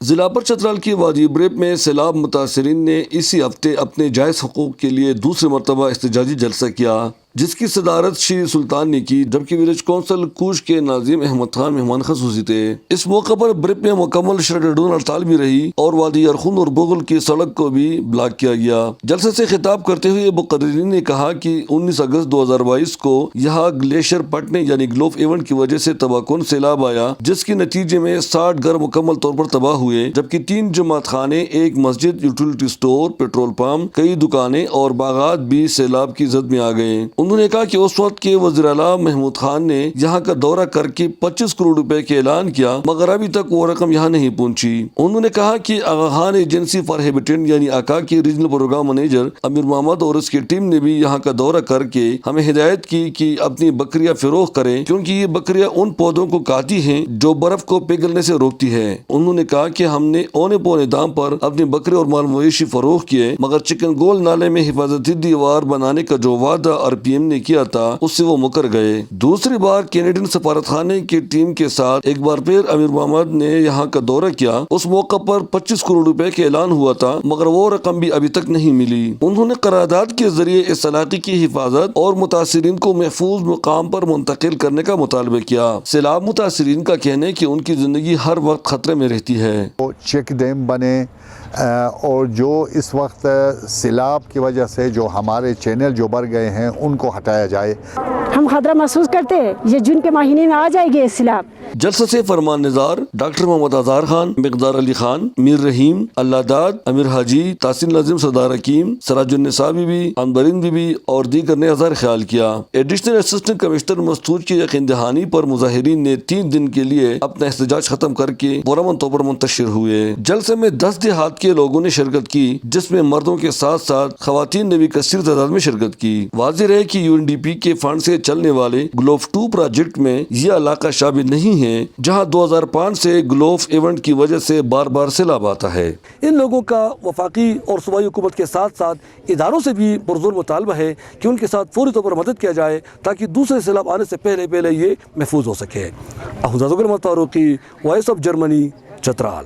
ضلع پر چترال کی وادی بریپ میں سیلاب متاثرین نے اسی ہفتے اپنے جائز حقوق کے لیے دوسری مرتبہ احتجاجی جلسہ کیا، جس کی صدارت شری سلطان نے کی، جبکہ ولیج کونسل کوچ کے ناظم احمد خان مہمان خصوصی تھے۔ اس موقع پر بریپ میں مکمل شٹر ہڑتال بھی رہی اور وادی ارخون اور بغل کی سڑک کو بھی بلاک کیا گیا۔ جلسے سے خطاب کرتے ہوئے مقررین نے کہا کہ 19 اگست 2022 کو یہاں گلیشیئر پھٹنے یعنی گلوف ایونٹ کی وجہ سے تباہ کن سیلاب آیا، جس کے نتیجے میں 60 گھر مکمل طور پر تباہ ہوئے، جبکہ 3 جماعت خانے، ایک مسجد، یوٹیلیٹی سٹور، پیٹرول پمپ، کئی دکانیں اور باغات بھی سیلاب کی زد میں آ گئے۔ انہوں نے کہا کہ اس وقت کے وزیر اعلیٰ محمود خان نے یہاں کا دورہ کر کے 25 کروڑ روپے کا اعلان کیا، مگر ابھی تک وہ رقم یہاں نہیں پہنچی۔ انہوں نے کہا کہ آغا خان ایجنسی فار ہیبیٹنٹ یعنی آکا کے ریجنل پروگرام منیجر امیر محمد اور اس کی ٹیم نے بھی یہاں کا دورہ کر کے ہمیں ہدایت کی کہ اپنی بکریاں فروخت کریں، کیونکہ یہ بکریاں ان پودوں کو کھاتی ہیں جو برف کو پگھلنے سے روکتی ہے۔ انہوں نے کہا کہ ہم نے اونے پونے دام پر اپنی بکری اور مال مویشی فروخت کیے، مگر چکن گول نالے میں حفاظتی دیوار بنانے کا جو وعدہ RPM نے کیا تھا اس سے وہ مکر گئے۔ دوسری بار کینیڈین سفارت خانے کی ٹیم کے ساتھ ایک بار پھر امیر محمد نے یہاں کا دورہ کیا۔ اس موقع پر 25 کروڑ روپے کا اعلان ہوا تھا، مگر وہ رقم بھی ابھی تک نہیں ملی۔ انہوں نے قرارداد کے ذریعے اس علاقے کی حفاظت اور متاثرین کو محفوظ مقام پر منتقل کرنے کا مطالبہ کیا۔ سیلاب متاثرین کا کہنا ہے کہ ان کی زندگی ہر وقت خطرے میں رہتی ہے۔ چیک ڈیم بنے اور جو اس وقت سیلاب کی وجہ سے جو ہمارے چینل جو بھر گئے ہیں ان کو ہٹایا جائے۔ ہم خطرہ محسوس کرتے ہیں، یہ جون کے مہینے میں آ جائے گی سیلاب۔ جلسہ سے فرمان نظار ڈاکٹر محمد اظہار خان، مقدار علی خان، میر رحیم، اللہ داد، امیر حاجی، تحسین ناظم، سردار حکیم، سراج النساء بی بی، انبرین بی بی اور دیگر نے اظہار خیال کیا۔ ایڈیشنل اسسٹنٹ کمشنر مستور کی یقین دہانی پر مظاہرین نے 3 دن کے لیے اپنا احتجاج ختم کر کے پرامن طور پر منتشر ہوئے۔ جلسے میں 10 دیہات کے لوگوں نے شرکت کی، جس میں مردوں کے ساتھ ساتھ خواتین نے بھی کثیر تعداد میں شرکت کی۔ واضح رہے کہ UNDP کے فنڈ سے چلنے والے گلوف 2 پروجیکٹ میں یہ علاقہ شامل نہیں ہے، جہاں 2005 سے گلوف ایونٹ کی وجہ سے بار بار سیلاب آتا ہے۔ ان لوگوں کا وفاقی اور صوبائی حکومت کے ساتھ ساتھ اداروں سے بھی پرزور مطالبہ ہے کہ ان کے ساتھ فوری طور پر مدد کیا جائے تاکہ دوسرے سیلاب آنے سے پہلے یہ محفوظ ہو سکے۔ Ahmad Farooqui, voice of Germany, Chitral.